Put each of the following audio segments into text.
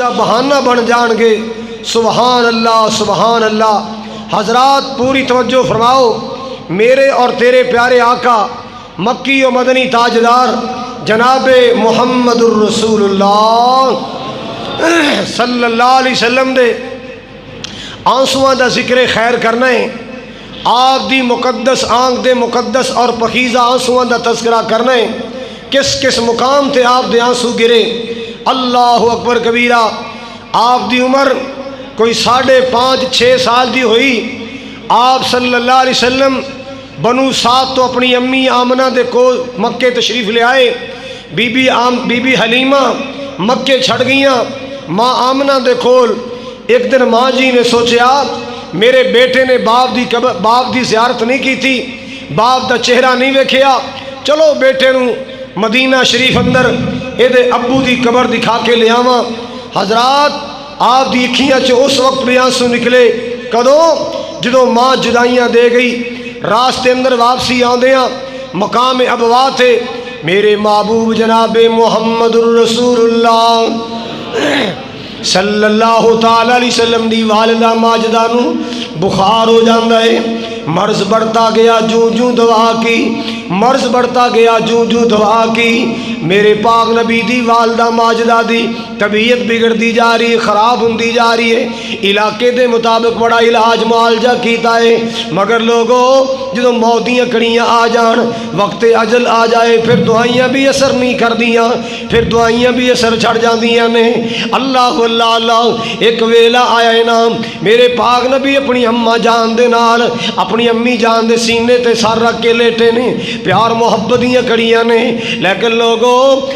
بہانہ بن جان گے۔ سبحان اللہ سبحان اللہ۔ حضرات پوری توجہ فرماؤ، میرے اور تیرے پیارے آقا مکی و مدنی تاجدار جناب محمد الرسول اللہ صلی اللہ علیہ وسلم دے آنسواں دا ذکر خیر کرنا ہے۔ آپ دی مقدس آنکھ دے مقدس اور پخیزہ آنسواں دا تذکرہ کرنا ہے۔ کس کس مقام تے آپ دے آنسو گرے۔ اللہ اکبر کبیرہ۔ آپ دی عمر کوئی 5.5-6 سال دی ہوئی۔ آپ صلی اللہ علیہ وسلم بنو سعد تو اپنی امی آمنہ دے کو مکے تشریف لے آئے۔ بی بی حلیمہ مکے چھڑ گئیاں ماں آمنہ دے کول۔ ایک دن ماں جی نے سوچیا میرے بیٹے نے باپ دی زیارت نہیں کی تھی، باپ دا چہرہ نہیں ویکھیا، چلو بیٹے نو مدینہ شریف اندر اے دے ابو دی قبر دکھا کے لے آواں۔ حضرات آپ دی اکھیاں چ اس وقت بھی آنسو نکلے کدوں جدوں ماں جدائیاں دے گئی۔ راستے اندر واپسی آندیاں مقام ابوا تھے میرے محبوب جناب محمد الرسول اللہ صلی اللہ تعالی علیہ وسلم دی والدہ ماجدہ نو بخار ہو جاندہ ہے۔ مرض بڑھتا گیا جوں جوں دعا کی، مرض بڑھتا گیا جوں جوں دعا کی۔ میرے پاک نبی دی والدہ ماجدہ دی طبیعت بگڑ دی جا رہی ہے، خراب ہوندی جا رہی ہے۔ علاقے دے مطابق بڑا علاج معالجہ کیتا ہے، مگر لوگوں جدوں موتیاں کڑیاں آ جان، وقت اجل آ جائے، پھر دعائیاں بھی اثر نہیں کر دیاں، پھر دعائیاں بھی اثر چھڑ جاندیاں نے۔ اللہ اللہ اللہ۔ ایک ویلا آیا ہے نا میرے پاک نبی اپنی اماں جان دے نال اپنی امی جان دے سینے تے سر رکھ کے لیٹے نے، پیار محبت دیاں کڑیاں نے، لیکن لوگوں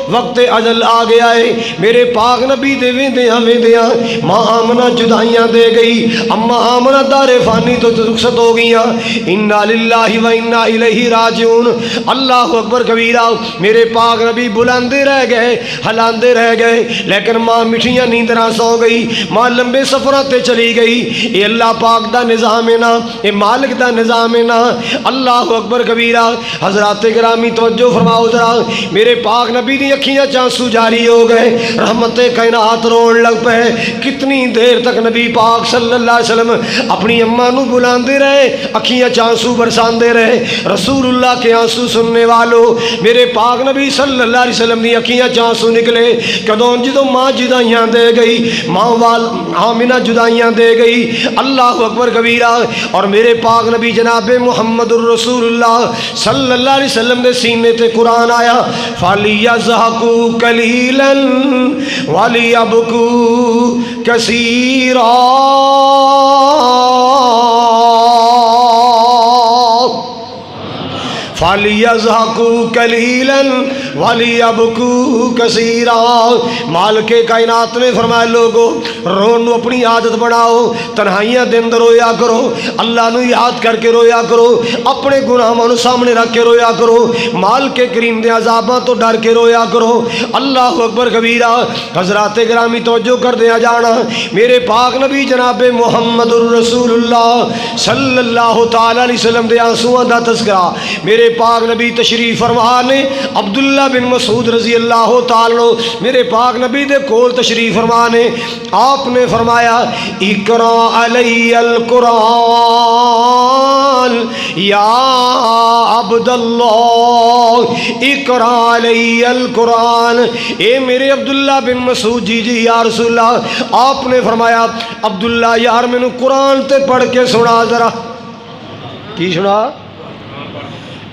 وقت اجل آ گیا ہے۔ میرے پاک نبی دے ویندیاں ماں آمنہ جدائیاں دے گئی، اماں آمنہ دار فانی تو رخصت ہو گئیاں۔ انا للہ و انا الیہ راجعون۔ اللہ اکبر کبیرہ۔ میرے پاک نبی بلاندے رہ گئے، ہلاندے رہ گئے، لیکن ماں مٹھیاں نیندراں سو گئی، ماں لمبے سفراں تے چلی گئی۔ اے اللہ پاک دا نظام ہے نا، اے مالک دا نظام ہے نا۔ اللہ اکبر کبیرہ۔ حضرات گرامی توجہ فرماؤ ذرا، میرے پاک نبی دی اکھیاں چانسو جاری ہو گئے، رحمت کائنات رون لگ پے۔ کتنی دیر تک نبی پاک صلی اللہ علیہ وسلم اپنی اماں نو بلاندے رہے، اکھیاں چانسو برساندے رہے۔ رسول اللہ کے آنسو سننے والوں، میرے پاک نبی صلی اللہ علیہ وسلم دی اکھیاں چانسو نکلے کدوں جدوں ماں جدائیاں دے گئی، ماں آمنہ جدائیاں دے گئی۔ اللہ اکبر کبیرہ۔ اور میرے پاک نبی جناب محمد الرسول اللہ صلی اللہ علیہ وسلم دے سینے تے قرآن آیا، فَلْيَضْحَكُوا قَلِيلًا وَلْيَبْكُوا كَثِيرًا۔ فَلْيَضْحَكُوا قَلِيلًا وَلْيَبْكُوا كَثِيرًا۔ مالک کائنات نے فرمایا لوگو رون نو اپنی عادت بناؤ، تنہائیاں دے اندر رویا کرو، اللہ نو یاد کر کے رویا کرو، اپنے گناہاں نو سامنے رکھ کے رویا کرو، مالک کریم دے عذاباں تو ڈر کے رویا کرو۔ اللہ اکبر کبیرہ۔ حضرات گرامی توجہ کر دیا جانا، میرے پاک نبی جناب محمد الرسول اللہ صلی اللہ تعالی علیہ وسلم دے آنسواں دا تذکرہ میرے پاک نبی تشریف فرما نے عبداللہ بن مسعود رضی اللہ تعالی عنہ میرے پاک نبی دے کول تشریف فرما نے، آپ نے فرمایا اقرا علی القرآن یا عبداللہ، اقرا علی القرآن۔ اے میرے عبداللہ بن مسعود جی یا رسول اللہ، آپ نے فرمایا عبداللہ یار میں نے قرآن تے پڑھ کے سنا ذرا۔ کی سنا؟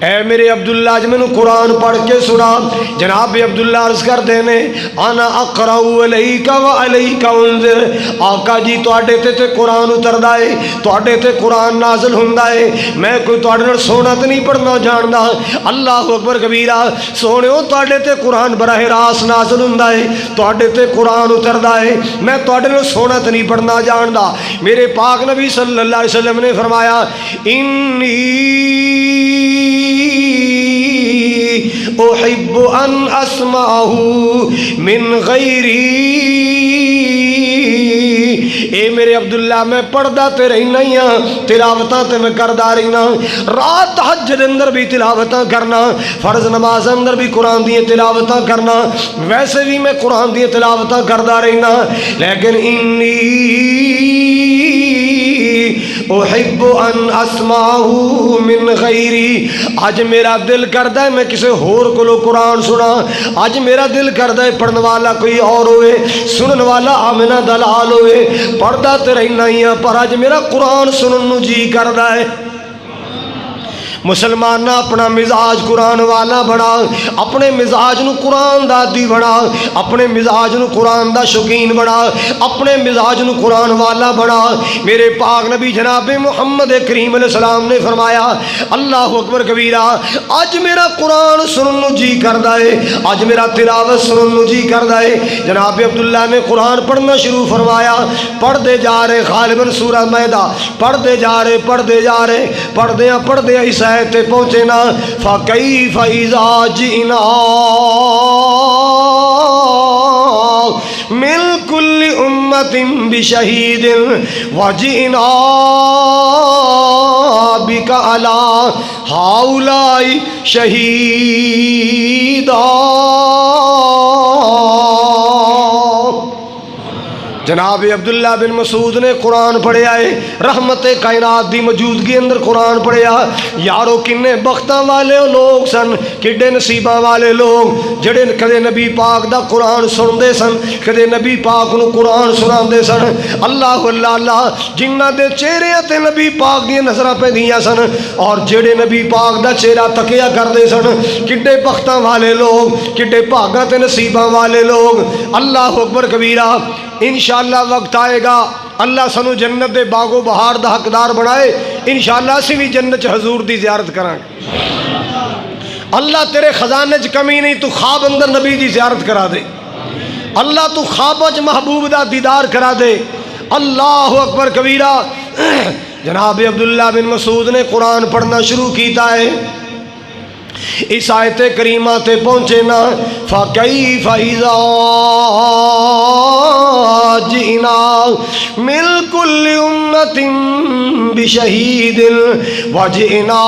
اے میرے عبداللہ جو میں نے قرآن پڑھ کے سنا۔ جناب عبداللہ عرض کر دینے انا اقرأ علیک و علیک انذر، آقا جی توڑے تے قرآن اتر دائے، توڑے تے قرآن نازل ہندائے، میں کوئی توڑے سونا تے نہیں پڑھنا جاندہ۔ اللہ اکبر کبیرہ۔ سونےوں توڑے تے قرآن براہ راست نازل ہندائے، توڑے تے قرآن اتر دائے، میں توڑے سونا تے نہیں پڑھنا جاندہ۔ میرے پاک نبی صلی اللہ علیہ وسلم نے فرمایا انی احب ان اسمعه من غیری اے میرے عبداللہ میں پڑھدا تے رہنا ہی ہاں، تلاوتاں تے میں کردا رہنا، رات تہجد اندر بھی تلاوتاں کرنا، فرض نماز اندر بھی قرآن دی تلاوتاں کرنا، ویسے بھی میں قرآن دی تلاوتاں کردا رہنا، لیکن انی احب ان اسمعہ من غیری، آج میرا دل کردا ہے میں کسی ہور کو قرآن سنا، آج میرا دل کردا ہے پڑھن والا کوئی اور ہوئے، سنن والا آمنہ دلال ہوئے، پڑھدا تے رہنا ہی ہاں پر آج میرا قرآن سنن نو جی کردا ہے۔ مسلمانہ اپنا مزاج قرآن والا بنا، اپنے مزاج نو قرآن دا عادی بنا، اپنے مزاج نو قرآن دا شوقین بنا، اپنے مزاج نو قرآن والا بنا۔ میرے پاک نبی جناب محمد کریم علیہ السلام نے فرمایا اللہ اکبر کبیرہ، آج میرا قرآن سنن نو جی کردا ہے، آج میرا تلاوت سنن نو جی کردا ہے۔ جناب عبداللہ نے قرآن پڑھنا شروع فرمایا، پڑھ دے جا رہے غالباً سورہ مائدہ، پڑھ دے جا رہے پڑھ دے اس آیت تے پہنچے نا، فَكَيْفَ إِذَا جِئْنَا مِنْ كُلِّ أُمَّةٍ بِشَهِيدٍ وَجِئْنَا بِكَ عَلَى هَؤُلَاءِ شَهِيدًا۔ جناب عبداللہ بن مسعود نے قرآن پڑھیا ہے، رحمت کائنات دی موجودگی اندر قرآن پڑھیا۔ یارو کنے بختاں والے لوگ سن، کڈے نصیباں والے لوگ جڑے کدے نبی پاک دا قرآن سندے سن، کدے نبی پاک نو قرآن سناندے سن۔ اللہ اللہ اللہ، جنہ دے چہرے تے نبی پاک دی نظراں پیندیاں سن اور جڑے نبی پاک دا چہرہ تکیا کردے سن، کڈے بختاں والے لوگ، کڈے بھاگاں تے نصیباں والے لوگ۔ اللہ اکبر کبیرہ۔ انشاءاللہ وقت آئے گا اللہ سنو جنت دے باغ و بہار دا حقدار بنائے، انشاءاللہ اسی بھی جنت حضور دی زیارت کریں گے۔ اللہ تیرے خزانے چ کمی نہیں، تو خواب اندر نبی دی زیارت کرا دے، اللہ تو خواب چ محبوب دا دیدار کرا دے۔ اللہ اکبر کبیرہ۔ جناب عبداللہ بن مسعود نے قرآن پڑھنا شروع کیتا ہے، اس آیت کریمہ تے پہنچے نا، فَكَيْفَ إِذَا جِئْنَا مِنْ كُلِّ أُمَّةٍ بِشَهِيدٍ وَجِئْنَا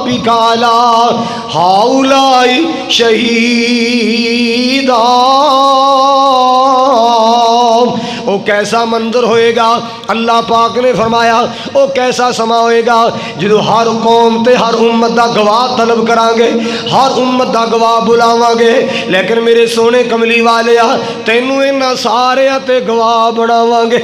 بِكَ عَلَى هَؤُلَاءِ شَهِيدًا۔ او کیسا منظر ہوئے گا، اللہ پاک نے فرمایا او کیسا سما ہوئے گا جدو ہر قوم تے ہر امت دا گواہ طلب کران گے، ہر امت دا گواہ بلاواں گے، لیکن میرے سونے کملی والے تینوں انہاں سارے تے گواہ بناواں گے۔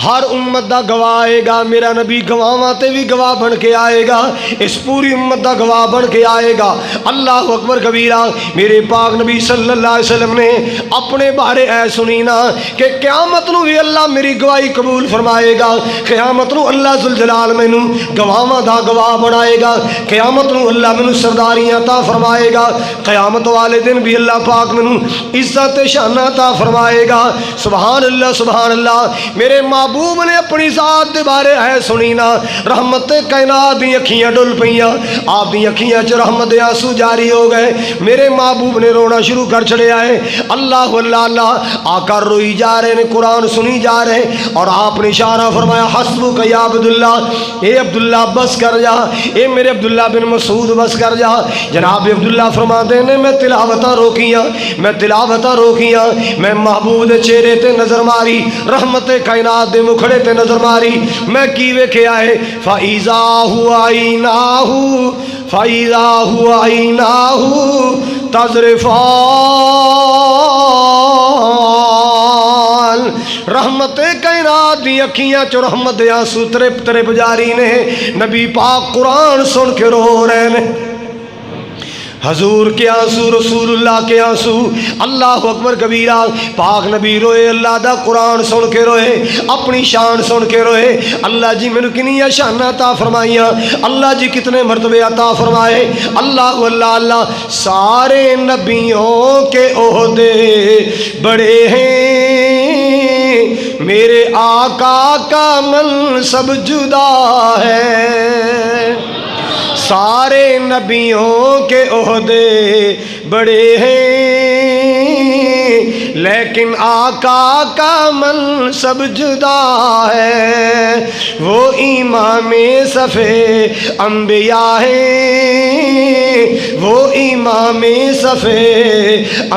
ہر امت دا گواہ آئے گا، میرا نبی گواہاں تے بھی گواہ بن کے آئے گا، اس پوری امت دا گواہ بن کے آئے گا۔ اللہ اکبر کبیرہ۔ میرے پاک نبی صلی اللہ علیہ وسلم نے اپنے بارے اے سنی نا کہ قیامت نو بھی اللہ میری گواہی قبول فرمائے گا، قیامت نو اللہ ذوالجلال مینوں گواہاں دا گواہ بنائے گا، قیامت نو اللہ مینوں سرداریاں عطا فرمائے گا، قیامت والے دن بھی اللہ پاک مینوں عزت شان عطا فرمائے گا۔ سبحان اللہ سبحان اللہ۔ میرے محبوب نے اپنی ذات دے بارے ہے سنی نا، رحمت کائنات دی اکھیاں ڈل پئیاں، آپ دی اکھیاں چ رحمت دے آنسو جاری ہو گئے، میرے محبوب نے رونا شروع کر چھڑیا ہے۔ اللہ اللہ اللہ، آقا روئی جا رہے نے، قرآن سنی جا رہے، اور آپ نے اشارہ فرمایا حسبک یا عبداللہ، اے عبداللہ بس کر جا، اے میرے عبداللہ بن مسعود بس کر جا۔ جناب عبداللہ فرماتے ہیں میں تلاوتاں روکیاں، میں تلاوتاں روکیاں، میں محبوب دے چہرے تے نظر ماری، رحمت کائنات دے مکھڑے تے نظر ماری، میں کی ویکھیا ہے فَإِذَا هُوَ عَيْنَاهُ فَإِذَا هُوَ عَيْنَاهُ تَذْرِفَانِ، رحمت کائنات دی اکھیاں چ رحمت دے آنسو ترپ ترپ جاری نے، نبی پاک قرآن سن کے رو رہے نے، حضور کے آنسو، رسول اللہ کے آنسو۔ اللہ اکبر کبیرہ۔ پاک نبی روئے، اللہ دا قرآن سن کے روئے، اپنی شان سن کے روئے، اللہ جی میں نے کنیا شان عطا فرمائیاں، اللہ جی کتنے مرتبے عطا فرمائے۔ اللہ اللہ اللہ۔ سارے نبیوں کے عہدے بڑے ہیں، میرے آقا کا منصب جدا ہے، سارے نبیوں کے عہدے بڑے ہیں لیکن آقا کا منصب جدا ہے، وہ امام صفے انبیاء ہیں، وہ امام صفے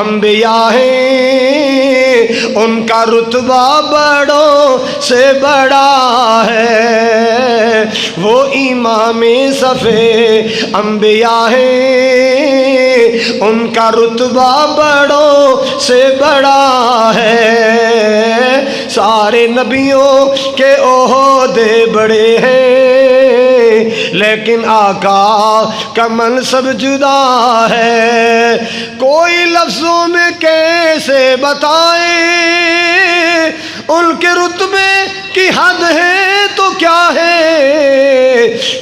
انبیاء ہیں، ان کا رتبہ بڑوں سے بڑا ہے، وہ امام صفے انبیاء ہیں، ان کا رتبہ بڑوں سے بڑا ہے، سارے نبیوں کے عہدے بڑے ہیں، لیکن آقا کا منصب جدا ہے، کوئی لفظوں میں کیسے بتائے ان کے رتبے کی حد ہے تو کیا ہے،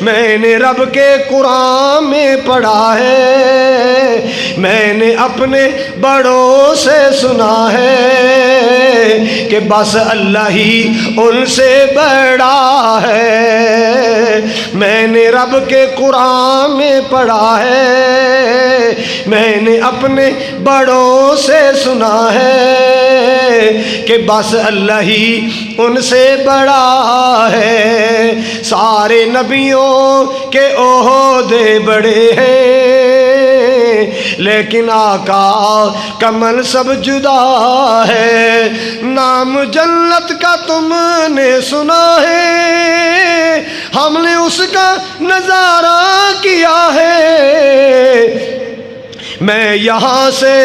میں نے رب کے قرآن میں پڑھا ہے، میں نے اپنے بڑوں سے سنا ہے کہ بس اللہ ہی ان سے بڑا ہے، میں نے رب کے قرآن میں پڑھا ہے، میں نے اپنے بڑوں سے سنا ہے کہ بس اللہ ہی ان سے بڑا ہے، سارے نبیوں کے عہدے بڑے ہیں، لیکن آقا کا منصب جدا ہے، نام جنت کا تم نے سنا ہے، ہم نے اس کا نظارہ کیا ہے، میں یہاں سے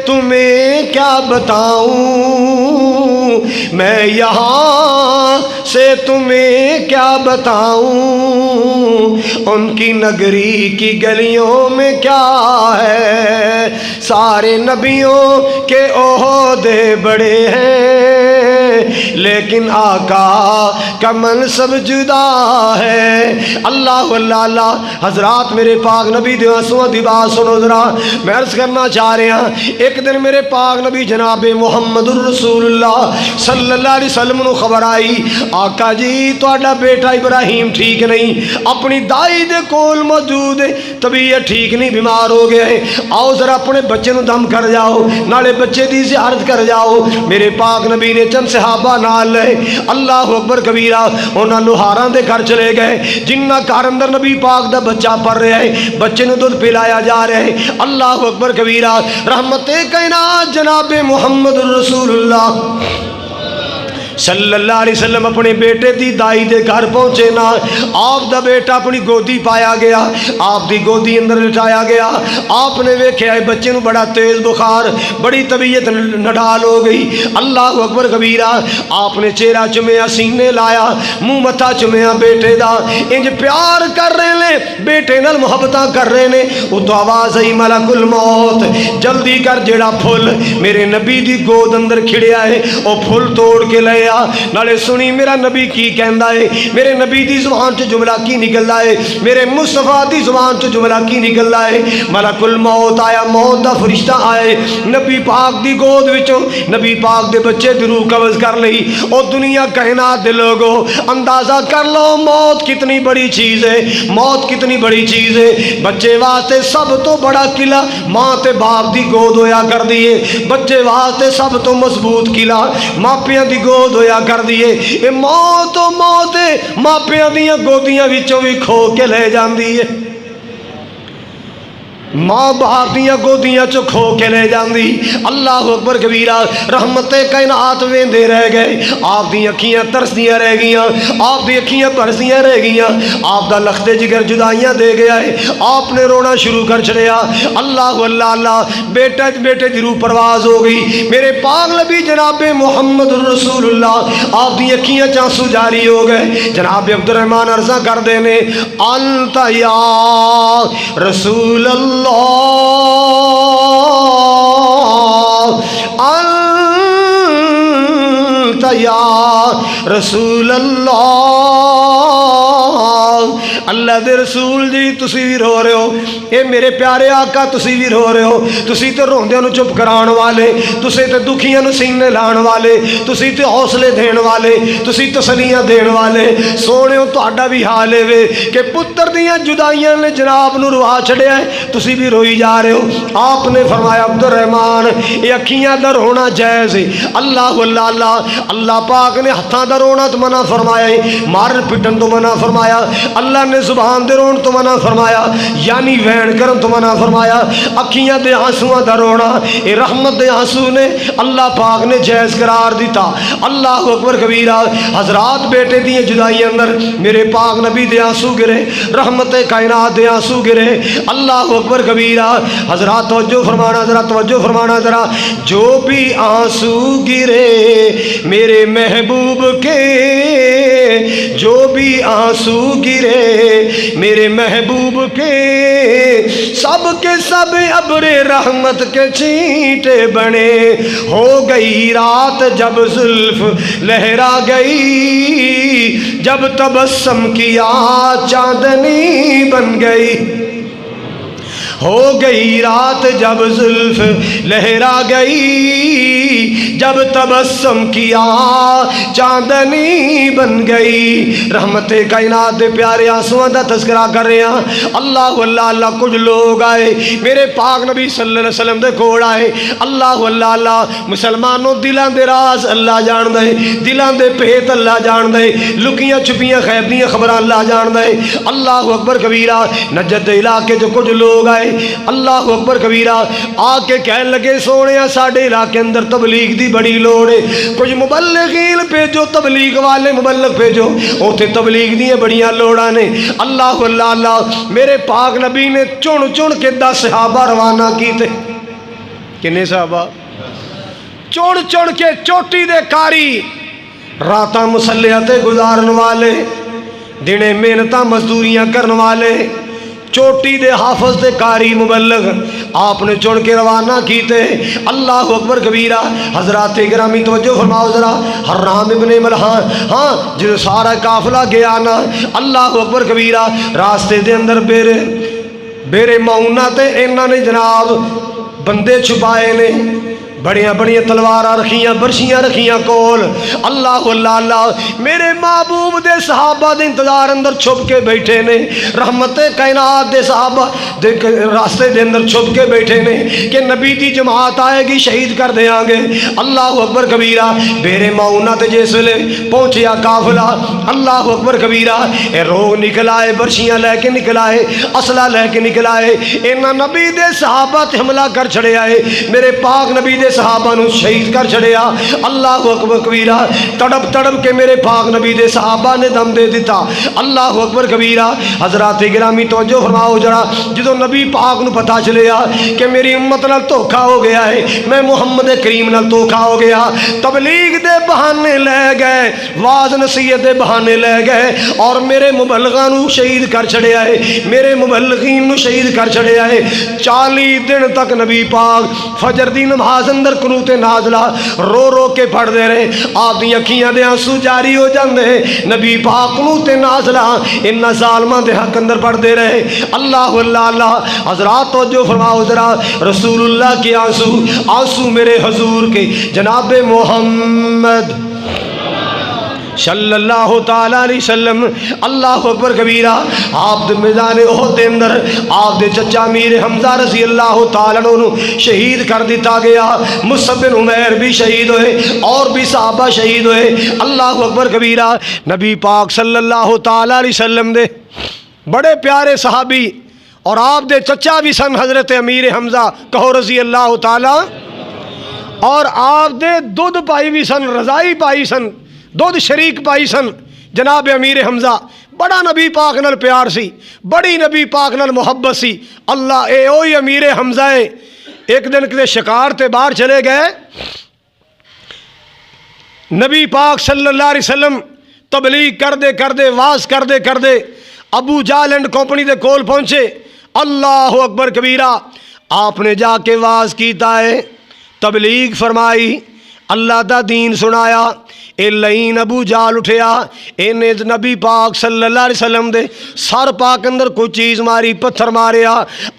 تمہیں کیا بتاؤں، میں یہاں سے تمہیں کیا بتاؤں، ان کی نگری کی گلیوں میں کیا ہے، سارے نبیوں کے عہدے بڑے ہیں، لیکن آقا کا منصب جدا ہے، اللہ اللہ حضرات میرے پاک نبی دی آنسوں دی بات سنو ذرا، میں عرض کرنا چاہ رہے ہیں، ایک دن میرے پاک نبی جناب محمد الرسول اللہ صلی اللہ علیہ وسلم نو خبر آئی، آقا جی تہاڈا بیٹا ابراہیم ٹھیک نہیں، اپنی دائی دے کول موجود ہے، طبیعت ٹھیک نہیں، بیمار ہو گیا ہے، آؤ ذرا اپنے بچے نو دم کر جاؤ، نالے بچے دی زیارت کر جاؤ، میرے پاک نبی نے چند صحابہ نال لے، اللہ اکبر کبیرہ، انہاں لوہاراں دے گھر چلے گئے، جنہ گھر اندر نبی پاک دا بچہ پڑھ رہا ہے، بچے نو دودھ پلایا جا رہا ہے، اللہ اکبر کبیرہ، رحمت کائنات جناب محمد الرسول اللہ صلی اللہ علیہ وسلم اپنے بیٹے دی دائی دے گھر پہنچے نا، آپ دا بیٹا اپنی گودی پایا گیا، آپ دی گودی اندر لٹایا گیا، آپ نے ویکھیا ہے بچے نو بڑا تیز بخار، بڑی طبیعت نڈال ہو گئی، اللہ اکبر کبیرہ، آپ نے چہرہ چومیا، سینے لایا، منہ متھا چومیا بیٹے دا، انج پیار کر رہے نے، بیٹے نال محبتاں کر رہے نے، او تو آواز آئی ملک الموت جلدی کر جیڑا پھل میرے نبی دی گود اندر کھڑیا ہے او پھل توڑ کے لے، نالے سنی میرا نبی کی کہندا ہے، میرے نبی دی زبان چ جملہ کی نکلدا ہے، میرے مصطفیٰ دی زبان چ جملہ کی نکلدا ہے، ملک الموت آیا، موت دا فرشتہ آئے، نبی پاک دی گود وچوں نبی پاک دے بچے دی روح قبض کر لئی، او دنیا کائنات دے لوگو اندازہ کر لو موت کتنی بڑی چیز ہے، موت کتنی بڑی چیز ہے، بچے واسطے سب تو بڑا قلعہ ماں تے باپ دی گود ہویا کر دیے، بچے واسطے سب تو مضبوط قلعہ ماپیاں دی گود ہویا کر دیے، اے موت و موت ماپیاں دیاں گودیاں وچوں بھی کھو کے لے جاندی ہے، ماں باپ دیاں گودیاں چو کھو کے لے جاندی، اللہ اکبر کبیرہ، رحمت کائنات ویندے رہ گئے، آپ دی اکھیاں ترسدیاں رہ گئیاں، آپ دی اکھیاں برسدیاں رہ گئیاں، آپ دا لخت جگر جدائیاں دے گیا ہے، آپ نے رونا شروع کر چھڑیا، اللہ اللہ، بیٹے دی روح پرواز ہو گئی، میرے پاک نبی جناب محمد الرسول اللہ آپ دی اکھیاں چانسو جاری ہو گئے، جناب عبد الرحمن عرضہ کر دینے، انت یا رسول اللہ انت یا رسول اللہ اللہ دے رسول جی تسی بھی رو رہے ہو، اے میرے پیارے آقا تسی بھی رو رہے ہو، تسی تے روندیاں نو چپ کران والے، تسی تے دکھیاں نو سینے لان والے، تسی تے حوصلے دین والے، تسی تسلیاں دین والے، سونے تہاڈا بھی حال ہے وے کہ پتر دیاں جدائیاں نے جناب نو روا چھڑیا ہے، تسی بھی روئی جا رہے ہو۔ آپ نے فرمایا عبد الرحمان یہ اکھیاں دا رونا جائز ہے، اللہ اللہ پاک نے ہتھاں دا رونا تو منع فرمایا ہے، مارن پٹن تو منع فرمایا، اللہ نے زبان دے رون تو منع فرمایا، یعنی وین کرن تو منع فرمایا، اکھیاں دے آنسواں دا رونا اے رحمت دے آنسو نے اللہ پاک نے جائز قرار دیتا۔ اللہ اکبر کبیرہ۔ حضرات بیٹے دی جدائی اندر میرے پاک نبی دے آنسو گرے، رحمت کائنات دے آنسو گرے، اللہ اکبر کبیرہ۔ حضرات توجہ فرمانا ذرا، توجہ فرمانا ذرا، جو بھی آنسو گرے میرے محبوب کے، جو بھی آنسو گرے میرے محبوب کے، سب کے سب ابر رحمت کے چھینٹے بنے، ہو گئی رات جب زلف لہرا گئی، جب تبسم کیا چاندنی بن گئی، ہو گئی رات جب زلف لہرا گئی، جب تبسم کیا چاندنی بن گئی۔ رحمت کائنات دے پیارے آنسواں دا تذکرہ کر رہے ہیں۔ اللہ کچھ لوگ آئے میرے پاک نبی صلی اللہ علیہ وسلم دے کول آئے، اللہ مسلمانوں دلاں دے راز اللہ جان دے، دلاں دے پیت اللہ جان دے، لکیاں چھپیاں غیب دیاں خبراں اللہ جان دے۔ اللہ اکبر کبیرہ۔ نجد دے علاقے جو کچھ لوگ آئے، اللہ اکبر کبیرہ، آ کے کہنے لگے سونیا ساڈے علاقے اندر تبلیغ دی بڑی لوڑ ہے، کچھ مبلغین بھیجو، تبلیغ والے مبلغ بھیجو، اوتھے تبلیغ دیاں بڑیاں لوڑاں نے۔ اللہ میرے پاک نبی نے چن چن کے 10 صحابہ روانہ کیتے۔ کنے صحابہ؟ چن چن کے چوٹی دے کاری، راتاں مسلح تے گزارن والے، دنے محنتاں مزدوریاں کرن والے، چوٹی دے حافظ دے کاری مبلغ آپ نے چن کے روانہ کیتے۔ اللہ اکبر کبیرہ۔ حضرات گرامی توجہ فرماؤ ذرا، حرام ابن ملحان، ہاں جو سارا قافلہ گیا نا، اللہ اکبر کبیرہ، راستے دے اندر بیرے معونہ تے انہاں نے جناب بندے چھپائے نے، بڑیاں بڑیاں تلواراں رکھیاں، برشیاں رکھیاں کول۔ اللہ میرے محبوب دے صحابہ دے انتظار اندر چھپ کے بیٹھے نے، رحمت کائنات دے صحابہ دے راستے دے اندر چھپ کے بیٹھے نے کہ نبی دی جماعت آئے گی شہید کر دیاں گے۔ اللہ اکبر کبیرہ۔ بیرے معونہ تے جس ویلے پہنچیا قافلہ، اللہ اکبر کبیرہ، اے روگ نکل آئے، برشیاں لے کے نکل آئے، اسلحہ لے کے نکل آئے، انہاں نبی دے صحابہ تے حملہ کر چھڑے آئے، میرے پاک نبی دے صحابہ نو شہید کر چھڑیا۔ اللہ اکبر کبیرہ۔ تڑپ تڑپ کے میرے پاک نبی دے صحابہ نے دم دے دیتا۔ اللہ اکبر کبیرہ۔ حضرات گرامی توجہ فرماؤ ذرا، جدو نبی پاک نو پتہ چلیا کہ میری امت نال دھوکا ہو گیا ہے، میں محمد کریم نال دھوکا ہو گیا، تبلیغ دے بہانے لے گئے، واز نصیحت دے بہانے لے گئے اور میرے مبلغاں نو شہید کر چھڑیا ہے، میرے مبلغین نو شہید کر چھڑیا ہے۔ 40 دن تک نبی پاک فجر دی نماز اندر قنوت نازلہ رو رو کے پڑھ دے رہے، آپ دی اکھیاں دے آنسو جاری ہو جاندے، نبی پاک قنوت نازلہ ان ظالماں دے حق اندر پڑھ دے رہے۔ اللہ حضرات توجہ فرماؤ ذرا، رسول اللہ کے آنسو میرے حضور کے جناب محمد صلی اللہ تعالیٰ علیہ وسلم۔ اللہ اکبر کبیرہ۔ آپ دے میدان احد دے اندر آپ دے چچا امیر حمزہ رضی اللہ تعالیٰ عنہ شہید کر دیتا گیا، مصعب بن عمیر بھی شہید ہوئے اور بھی صحابہ شہید ہوئے۔ اللہ اکبر کبیرہ۔ نبی پاک صلی اللہ تعالیٰ علیہ وسلم دے بڑے پیارے صحابی اور آپ دے چچا بھی سن حضرت امیر حمزہ، کہو رضی اللہ تعالیٰ، اور آپ دے دودھ پائی بھی سن، رضائی پائی سن، دودھ شریک پائی سن جناب امیر حمزہ۔ بڑا نبی پاک نال پیار سی، بڑی نبی پاک نال محبت سی۔ اللہ اے اوہی امیر حمزہ ہے۔ ایک دن کدے شکار تے باہر چلے گئے، نبی پاک صلی اللہ علیہ وسلم تبلیغ کر دے واز کر دے ابو جہل اینڈ کمپنی دے کول پہنچے۔ اللہ اکبر کبیرہ۔ آپ نے جا کے واز کیتا ہے، تبلیغ فرمائی، اللہ دا دین سنایا، اے لئین ابو جال اٹھیا، انہیں نبی پاک صلی اللہ علیہ وسلم دے سر پاک اندر کوئی چیز ماری، پتھر ماریا،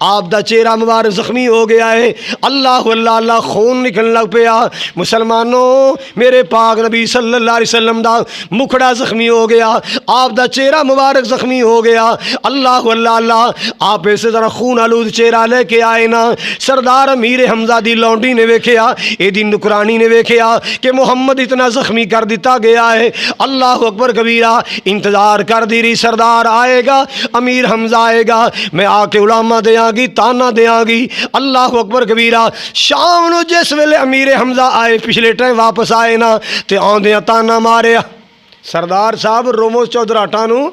آپ دا چہرہ مبارک زخمی ہو گیا ہے، اللہ اللہ اللہ خون نکلن لگ پیا۔ مسلمانوں میرے پاک نبی صلی اللہ علیہ وسلم دا مکھڑا زخمی ہو گیا، آپ دا چہرہ مبارک زخمی ہو گیا، اللہ اللہ اللہ آپ اسے ذرا خون آلود چہرہ لے کے آئے نا۔ سردار امیر حمزہ دی لونڈی نے ویکھیا، اے دی نکرانی نے ویکھیا کہ محمد اتنا زخمی کر دیتا گیا ہے، اللہ اکبر کبیرہ، انتظار کر دی رہی سردار آئے گا، امیر حمزہ آئے گا، میں آ کے علامہ دیاں گی، تانا دیاں گی، اللہ اکبر کبیرہ۔ شام نو جس ویلے امیر حمزہ آئے پچھلے ٹائم واپس آئے نا تے آندیاں تانا ماریا، سردار صاحب رومو چودراٹا نو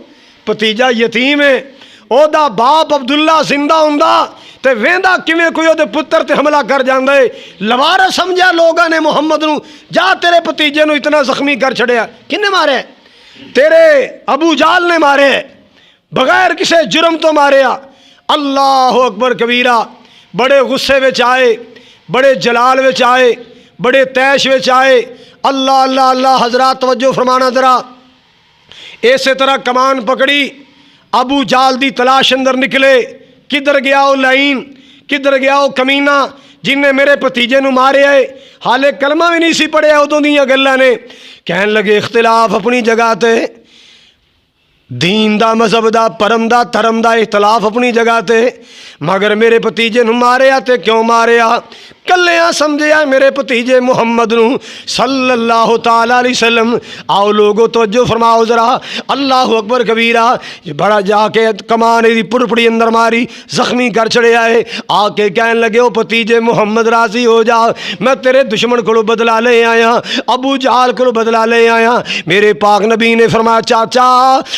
پتیجا یتیم ہے، او دا باپ عبداللہ زندہ ہوندا تے ویندا کیویں کوئی دے پتر تے حملہ کر جاندا ہے، لوارا سمجھا لوگاں نے محمد نو، جا تیرے پتیجے نو اتنا زخمی کر چھڑیا، کنے مارے؟ تیرے ابو جال نے مارے، بغیر کسے جرم تو ماریا۔ اللہ اکبر کبیرہ، بڑے غصے وچ آئے، بڑے جلال وچ آئے، بڑے تیش وچ آئے، اللہ اللہ اللہ۔ حضرات توجہ فرمانا ذرا، اسی طرح کمان پکڑی، ابو جال دی تلاش اندر نکلے، کدھر گیا وہ لعین، کدھر گیا وہ کمینہ جن نے میرے پتیجے نو مارے ہے، حالے کلمہ بھی نہیں سی پڑھیا ادوں دیاں گلاں نے، کہن لگے اختلاف اپنی جگہ تے، دین دا مذہب دا پرم دا دھرم دا اختلاف اپنی جگہ تے، مگر میرے پتیجے نو ماریا تے کیوں ماریا؟ کلیاں سمجھیا میرے پتیجے محمد نو صلی اللہ تعالیٰ علیہ وسلم۔ آؤ لوگو توجہ فرماؤ ذرا، اللہ اکبر کبیرہ، بڑا جا کے کمان دی پڑپڑی اندر ماری، زخمی کر چھڑیا ہے، آ کے کہن لگے او پتیجے محمد راضی ہو جا، میں تیرے دشمن کو بدلا لے آیا، ابو جہل کو بدلا لے آیا۔ میرے پاک نبی نے فرمایا چاچا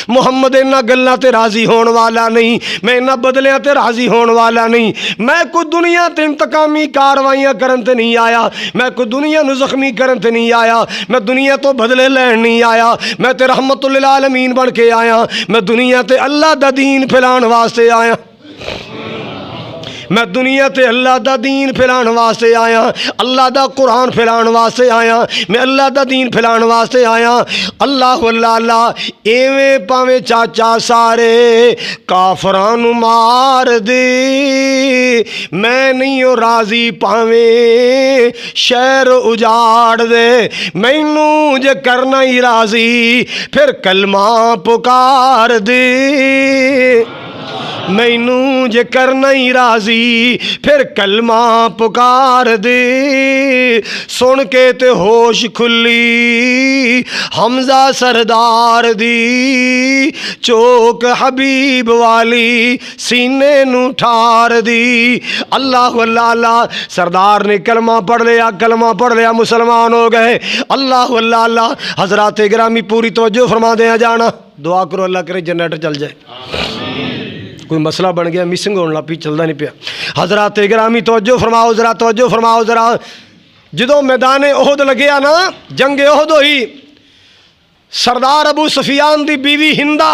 محمد انہاں گلاں تے راضی ہون والا نہیں، میں انہاں بدلیاں تے راضی ہون والا نہیں، میں کوئی دنیا تے انتقامی کاروائی کرن تے نہیں آیا، میں کوئی دنیا نو زخمی کرن تے نہیں آیا، میں دنیا تو بدلے لین نہیں آیا، میں تے رحمت للعالمین بن کے آیا، میں دنیا تے اللہ دا دین پھیلان واسطے آیا، میں دنیا تے اللہ دا دین پھیلان واسطے آیا، اللہ دا قرآن پھیلان واسطے آیا، میں اللہ دا دین پھیلان واسطے آیا۔ اللہ اللہ اللہ، ایویں پاویں چاچا سارے کافران مار دے، میں نہیں ہو راضی پاویں شہر اجاڑ دے، مینوں جے کرنا ہی راضی پھر کلمہ پکار دے، مینوں جے کرنا ہی راضی پھر کلمہ پکار دے۔ سن کے تے ہوش کھلی حمزہ سردار دی، چوک حبیب والی سینے نو ٹھار دی۔ اللہ اللہ اللہ، سردار نے کلمہ پڑھ لیا، کلمہ پڑھ لیا، مسلمان ہو گئے۔ اللہ اللہ اللہ، حضرات گرامی پوری توجہ فرما دیا جانا، دعا کرو اللہ کرے جنریٹر چل جائے، کوئی مسئلہ بن گیا مسنگ ہونے لگی، چلتا نہیں پیا۔ حضرات گرامی توجہ فرماؤ ذرا، توجہ فرماؤ ذرا، جدو میدان احد لگیا نا، جنگ احد ہوئی، سردار ابو سفیان دی بیوی ہندہ،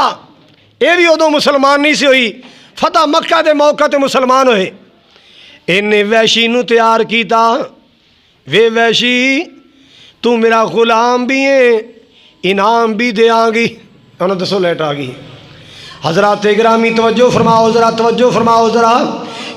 یہ بھی ادو مسلمان نہیں سی ہوئی، فتح مکہ دے موقع تے مسلمان ہوئے، انہیں ویشی نو تیار کیتا، وے ویشی تو میرا غلام بھی ہے، انعام بھی دے آگی، انہوں دسو لیٹ آگی۔ حضرات گرامی توجہ فرماؤ ذرا، توجہ فرماؤ ذرا،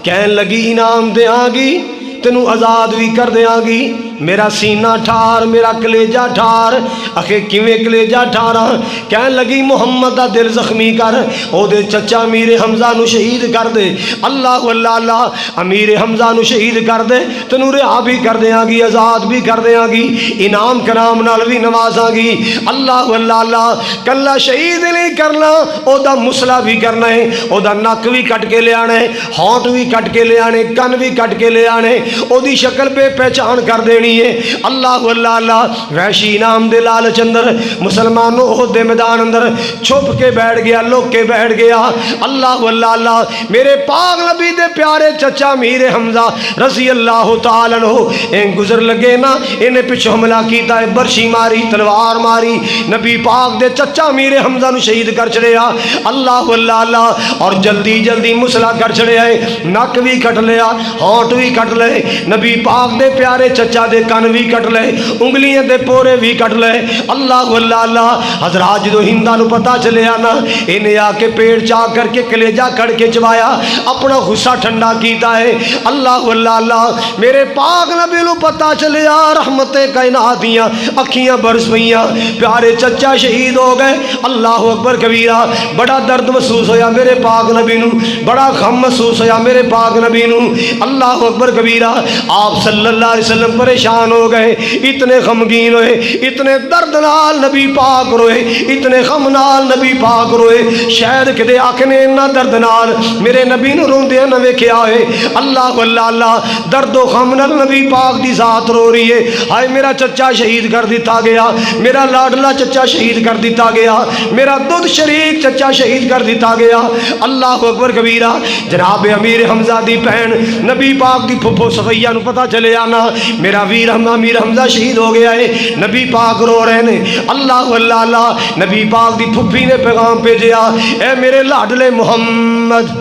کہن لگی انعام دیاں گی، تینوں آزاد بھی کر دیاں گی، میرا سینہ ٹھار، میرا کلیجہ ٹھار۔ اکھے کیویں کلیجہ ٹھارا؟ کہن لگی محمد دا دل زخمی کر، او دے چچا امیر حمزہ نو شہید کر دے، اللہ اللہ اللہ، امیر حمزہ نو شہید کر دے، تینوں رہا بھی کر دیاں گی، آزاد بھی کر دیاں گی، انعام کرام نال بھی نوازاں گی، اللہ اللہ اللہ۔ کلا شہید نہیں کرنا، او دا مسئلہ بھی کرنا ہے، او دا نک بھی کٹ کے لے آنے، ہونٹ بھی کٹ کے لے آنے، کن بھی کٹ کے لے آنے، او دی شکل بے پہچان کر دینی ہے، اللہ اللہ اللہ۔ وحشی انعام دے لالچ اندر مسلمانوں احد دے میدان اندر چھپ کے بیٹھ گیا، لوک کے بیٹھ گیا، اللہ اللہ اللہ۔ میرے پاک نبی دے پیارے چچا امیر حمزہ رضی اللہ تعالیٰ عنہ ان گزر لگے نا، انہیں پچھو حملہ کیتا ہے، برشی ماری، تلوار ماری، نبی پاک دے چچا امیر حمزہ نو شہید کر چھڑیا، اللہ اللہ اللہ۔ اور جلدی جلدی مسئلہ کر چھڑیا ہے، نک بھی کٹ لیا، ہونٹ بھی کٹ لے، گئے نبی پاک دے پیارے چچا دے کن بھی کٹ لے انگلیاں دے پورے بھی کٹ لے اللہ اللہ اللہ حضرات جدو ہندا نو پتا چلیا نا انہیں آ کے پیڑ چاہ کر کے کلیجہ کڑ کے چوایا اپنا غصہ ٹھنڈا کیتا ہے اللہ اللہ اللہ میرے پاک نبی نو پتا چلیا رحمت کائنات دیاں اکھیاں برس پئیاں پیارے چچا شہید ہو گئے اللہ اکبر کبیرہ بڑا درد محسوس ہویا میرے پاک نبی نو بڑا غم محسوس ہویا میرے پاک نبی نو اللہ اکبر کبیرہ آپ صلی اللہ علیہ وسلم پریشان ہو گئے اتنے غمگین ہوئے اتنے درد نال نبی پاک روئے اتنے غم نال نبی پاک روئے شاید کدے آکھنے نہ درد نال میرے نبی نو روندے نہ ویکھیا ہوئے اللہ اللہ اللہ درد و غم نال نبی پاک دی ذات رو رہی ہے ہائے میرا چچا شہید کر دیتا گیا میرا لاڈلا چچا شہید کر دیتا گیا میرا دودھ شریک چچا شہید کر دیتا گیا اللہ اکبر کبیرہ جناب امیر حمزہ دی بہن نبی پاک دی پھپھو صفیہ نو پتا چلے آنا میرا ویر امیر حمزہ شہید ہو گیا ہے نبی پاک رو رہے نے اللہ اللہ اللہ نبی پاک دی پھپھی نے پیغام بھیجیا اے میرے لاڈلے محمد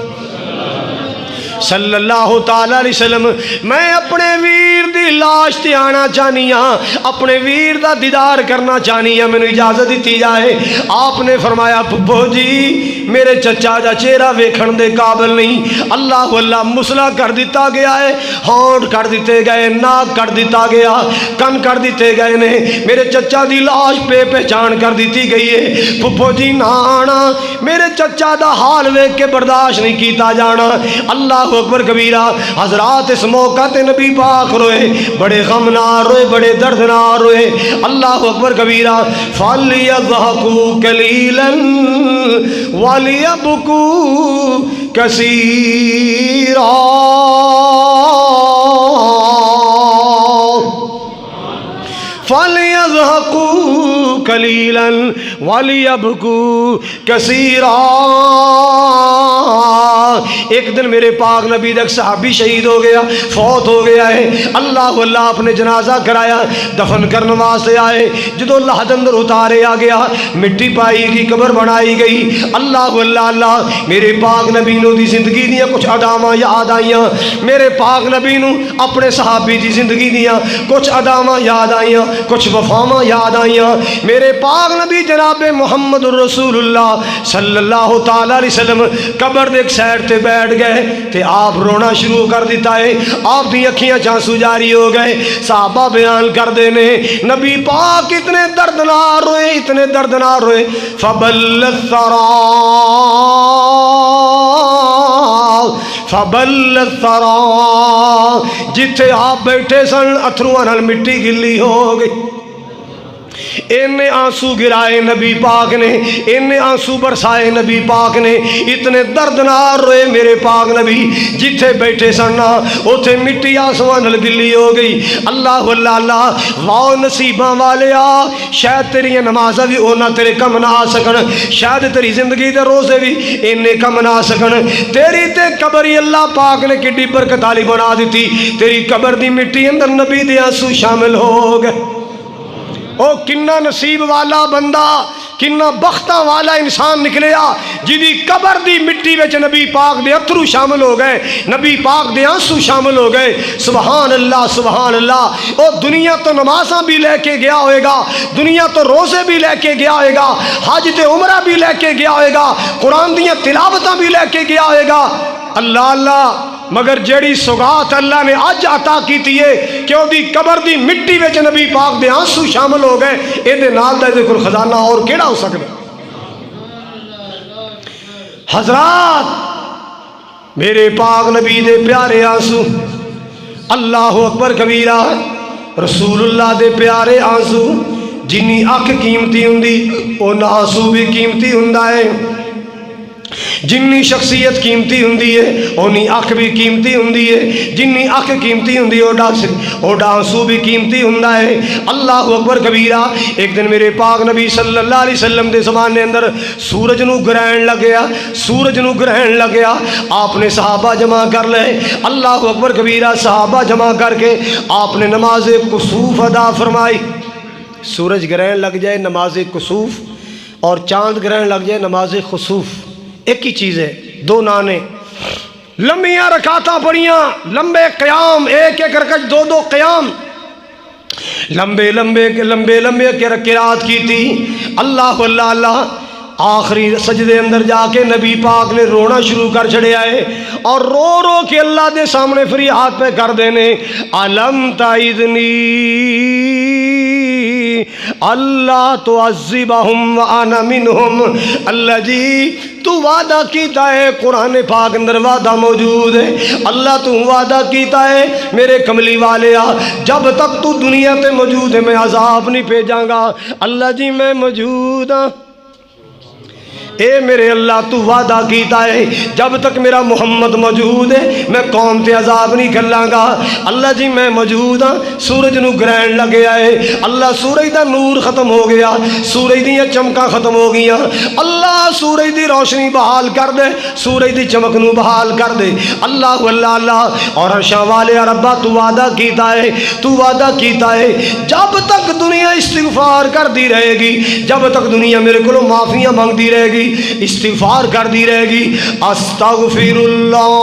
صلی اللہ تعالیٰ علیہ وسلم میں اپنے ویر دی لاش تے آنا چاہنی ہاں اپنے ویر دا دیدار کرنا چاہنی ہاں میں اجازت دیتی جائے آپ نے فرمایا پھپھو جی میرے چچا دا چہرہ ویکھن دے قابل نہیں اللہ اللہ مسلا کر دیتا گیا ہے ہونٹ کر دیتے گئے ناک کر دیتا گیا کن کر دیتے گئے نے میرے چچا دی لاش پہ پہچان کر دیتی گئی ہے پھپھو جی نہ آنا میرے چچا دا حال ویکھ کے برداشت نہیں کیتا جانا اللہ اکبر کبیرہ حضرات اس موقع تے نبی پاک روئے بڑے غمنار روئے بڑے دردنار روئے اللہ اکبر کبیرہ فَلْيَضْحَكُوا قَلِيلًا وَلْيَبْكُوا كَثِيرًا فَلْيَضْحَكُوا قَلِيلًا وَلْيَبْكُوا كَثِيرًا ایک دن میرے پاک نبی ایک صحابی شہید ہو گیا فوت ہو گیا ہے اللہ اللہ اپنے جنازہ کرایا دفن کرنے واسطے آئے جدو اللہ اندر اتارے آ گیا مٹی پائی گئی قبر بنائی گئی اللہ اللہ اللہ میرے پاک نبی نو دی زندگی دیا کچھ اداماں یاد آئیاں میرے پاک نبی نو اپنے صحابی دی زندگی دیا کچھ اداماں یاد آئیاں کچھ وفاماں یاد آئیاں میرے پاک نبی جناب محمد الرسول اللہ صلی اللہ تعالیٰ علیہ وسلم قبر دے ایک سائڈ تے بیٹھ گئے تے آپ رونا شروع کر دیتا ہے آپ دی اکھیاں چانسو جاری ہو گئے صحابہ بیان کر دینے نبی پاک اتنے دردنار روئے اتنے دردنار روئے فَبَلَّ الثَّرَا جتھے آپ بیٹھے سن اتھروان ہل مٹی گلی ہو گئی انہیں آنسو گرائے نبی پاک نے انہیں آنسو برسائے نبی پاک نے اتنے دردنار روئے میرے پاک نبی جتھے بیٹھے سننا اتھے مٹی آسمان گلی ہو گئی اللہ اللہ اللہ واؤ نصیباں والے آ شاید تیری نمازہ بھی اونا تیرے کم نہ آ سکن شاید تیری زندگی دے روزے بھی انہیں کم نہ آ سکن تیری تے قبری اللہ پاک نے کڈی برکت والی بنا دیتی تیری قبر دی مٹی اندر نبی دے آنسو شامل ہو گئے او کنہ نصیب والا بندہ کنہ بختہ والا انسان نکلیا جدی قبر دی مٹی وچ نبی پاک دے اتھرو شامل ہو گئے نبی پاک دے آنسو شامل ہو گئے سبحان اللہ سبحان اللہ او دنیا تو نمازاں بھی لے کے گیا ہوئے گا دنیا تو روزے بھی لے کے گیا ہوئے گا حج تے عمرہ بھی لے کے گیا ہوئے گا قرآن دیاں تلاوتاں بھی لے کے گیا ہوئے گا اللہ اللہ مگر جیڑی سوگات اللہ نے اج عطا کیتی ہے کہ وہ دی قبر دی مٹی وچ نبی پاک دے آنسو شامل ہو گئے اے دے نال دا کوئی خزانہ اور کیڑا ہو سکتا حضرات میرے پاک نبی دے پیارے آنسو اللہ اکبر کبیرہ رسول اللہ دے پیارے آنسو جنی اکھ قیمتی ہوندی اون آنسو بھی قیمتی ہوندا ہے جنی شخصیت قیمتی ہوندی ہے اونی اکھ بھی قیمتی ہوندی ہے جنی اکھ قیمتی ہوندی اوڈا آنسو بھی قیمتی ہوندا ہے اللہ اکبر کبیرہ ایک دن میرے پاک نبی صلی اللہ علیہ وسلم دے زمانے اندر سورج نو گرہن لگیا سورج نو گرہن لگیا آپ نے صحابہ جمع کر لے اللہ اکبر کبیرہ صحابہ جمع کر کے آپ نے نماز کسوف ادا فرمائی سورج گرہن لگ جائے نماز کسوف اور چاند گرہن لگ جائے نماز خسوف ایک ہی چیز ہے دو نانے لمبیاں رکعتاں پڑھیاں، لمبے قیام، ایک ایک رکعت دو دو قیام، لمبے لمبے قرات کی تھی۔ اللہ اللہ اللہ، آخری سجدے اندر جا کے نبی پاک نے رونا شروع کر چھڑے آئے، اور رو رو کے اللہ دے سامنے فریاد پہ کر دینے، علم تعذنی اللہ تعذبہم وانا منہم۔ اللہ جی تو وعدہ کیتا ہے، قرآن پاک اندر وعدہ موجود ہے، اللہ تو وعدہ کیتا ہے میرے کملی والیا، جب تک تو دنیا تے موجود ہے میں عذاب نہیں بھیجاں گا۔ اللہ جی میں موجود ہاں، اے میرے اللہ تو وعدہ کیتا ہے جب تک میرا محمد موجود ہے میں قوم تے عذاب نہیں کھلاں گا۔ اللہ جی میں موجود ہاں، سورج نو گرہن لگ گیا ہے، اللہ سورج دا نور ختم ہو گیا، سورج دیاں چمکاں ختم ہو گیاں، اللہ سورج دی روشنی بحال کر دے، سورج دی چمک نو بحال کر دے۔ اللہ اللہ اللہ، اور عرشاں والے ربا تو وعدہ کیتا ہے، تو وعدہ کیتا ہے جب تک دنیا استغفار کر دی رہے گی، جب تک دنیا میرے کو معافیاں مانگتی رہے گی، استغفار کر دی رہے گی، استغفر اللہ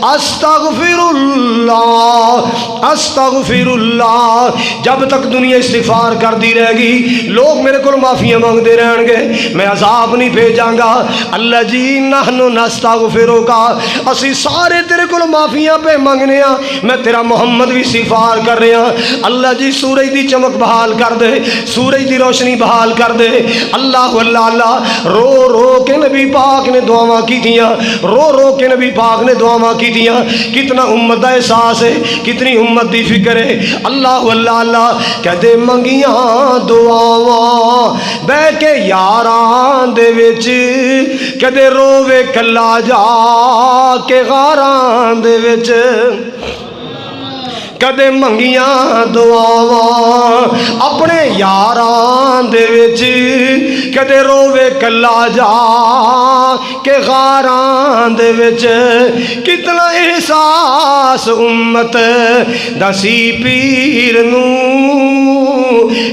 استغفر اللہ استغفر اللہ، جب تک دنیا استغفار کر دی رہے گی، لوگ میرے کو معافیاں مانگتے رہن گے، میں عذاب نہیں بھیجاں گا۔ اللہ جی نحن نستغفرک، اسی سارے تیرے کو معافیاں پہ منگنے ہاں، میں تیرا محمد بھی استغفار کر رہے ہیں۔ اللہ جی سورج دی چمک بحال کر دے، سورج دی روشنی بحال کر دے۔ اللہ اللہ اللہ، رو رو کے نبی پاک نے دعاواں کی تھیاں، رو رو کے نبی پاک نے دعاواں کی تھیاں۔ کتنا امت دا احساس ہے، کتنی امت دی فکر ہے۔ اللہ اللہ اللہ، کہتے منگیاں دعاواں بہ کے یاراں دے وچ، کہتے رووے کلا جا کے غاراں دے وچ، کدے منگیاں دعاواں اپنے یاراں دے وچ، کدے رووے کلا جا کے غاراں دے وچ۔ کتنا احساس امت دسی پیر نو،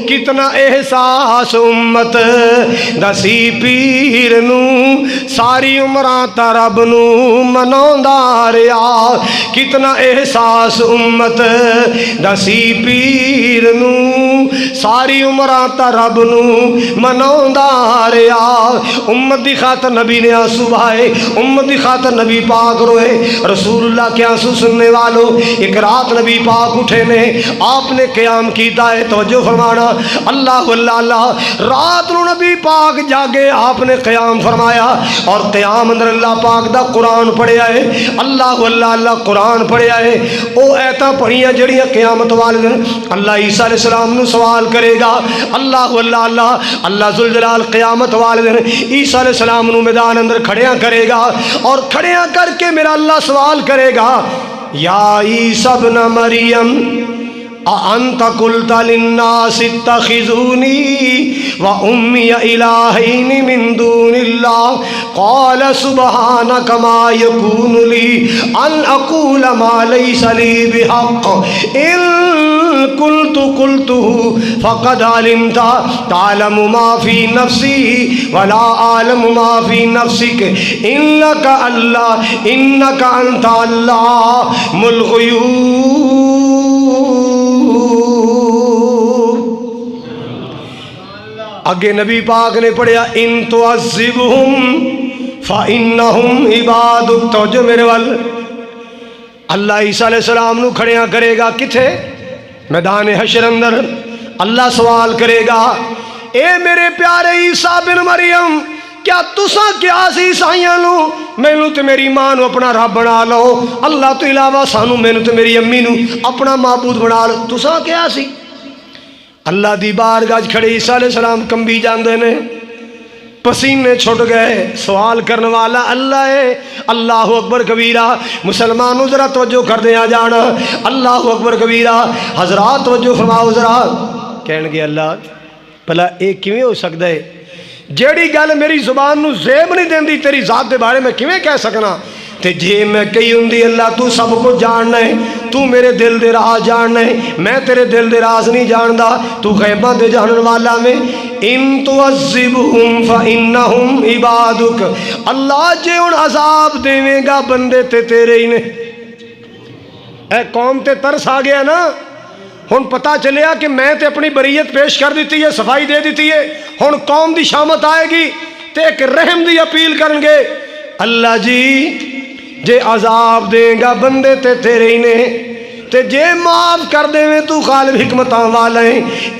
کتنا احساس امت دسی پیر نو، ساری عمراں تا رب نو مناوندا رہیا۔ کتنا احساس امت دسی پیر نو، ساری عمراں تا رب نو مناوندا رہیا۔ امت دی خاطر نبی نے آنسو بہائے، امت دی خاطر نبی پاک روئے۔ رسول اللہ کے آنسو سننے والوں، ایک رات نبی پاک اٹھے نے، آپ نے قیام کیتا ہے، توجہ فرمانا۔ اللہ اللہ اللہ، رات نو نبی پاک جاگے، آپ نے قیام فرمایا، اور قیام اندر اللہ پاک دا قرآن پڑھیا ہے۔ اللہ اللہ اللہ، قرآن پڑھیا ہے، او ایتاں پڑھیاں جڑیاں قیامت والے دن اللہ عیسیٰ علیہ السلام نو سوال کرے گا۔ اللہ اللہ اللہ، اللہ ذوالجلال قیامت والے دن عیسیٰ علیہ السلام نو میدان اندر کھڑیاں کرے گا، اور کھڑیاں کر کے میرا اللہ سوال کرے گا، یا عیسیٰ ابن مریم اَأَنْتَ قُلْتَ لِلنَّاسِ اتَّخِذُونِي وَأُمِّيَ إِلَٰهَيْنِ مِن دُونِ اللَّهِ قَالَ سُبْحَانَكَ مَا يَكُونُ لِي أَنْ أَقُولَ مَا لَيْسَ لِي بِحَقٍّ إِن كُنتُ قُلْتُهُ فَقَدْ عَلِمْتَ تَعْلَمُ مَا فِي نَفْسِي وَلَا أَعْلَمُ مَا فِي نَفْسِكَ إِنَّكَ أَنْتَ عَلَّامُ الْغُيُوبِ۔ آگے نبی پاک نے پڑھیا، ان تعذبہم فإنہم عبادک۔ توجہ میرے وال، اللہ عیسیٰ علیہ السلام نو کھڑیاں کرے گا، کتھے؟ میدان حشر اندر۔ اللہ سوال کرے گا، اے میرے پیارے عیسیٰ بن مریم، کیا تساں کیا سی عیسائیاں نو مینوں تے میری ماں نو اپنا رب بنا لو، اللہ تو علاوہ سانو مینوں تے میری امی نو اپنا معبود بنا لو، تساں کیا سی؟ اللہ دی بارگاہ کھڑے عیسیٰ علیہ السلام کمبی جاندے نے، پسینے چھٹ گئے۔ سوال کرنے والا اللہ ہے۔ اللہ اکبر کبیرہ۔ مسلمانوں ذرا توجہ کر دیا جانا، اللہ اکبر کبیرہ۔ حضرات توجہ فرماؤ ذرا۔ کہن گے اللہ بھلا یہ کیویں ہو سکتا ہے؟ جیڑی گل میری زبان نو زیب نہیں دیندی تیری ذات دے بارے میں کیویں کہہ سکنا؟ تے جے میں کہی ہوندی اللہ تو سب کو جاننا ہے، تو میرے دل دے راز جاننا ہے، میں تیرے دل دے راز نہیں جاندا، تو غیباں دے جانن والا میں، ان تعذبہم فانہم عبادک، اللہ جے ہن عذاب دیویں گا بندے تے تیرے ہی نے۔ اے قوم تے ترس آ گیا نا، ہن پتہ چلیا کہ میں تے اپنی بریت پیش کر دیتی ہے، صفائی دے دیتی ہے، ہن قوم دی شامت آئے گی تے ایک رحم دی اپیل کرن گے، اللہ جی جے عذاب دے گا بندے تے تیرے ہی نے، تے جے معاف کر دے میں تو غالب حکمتاں والا ہے۔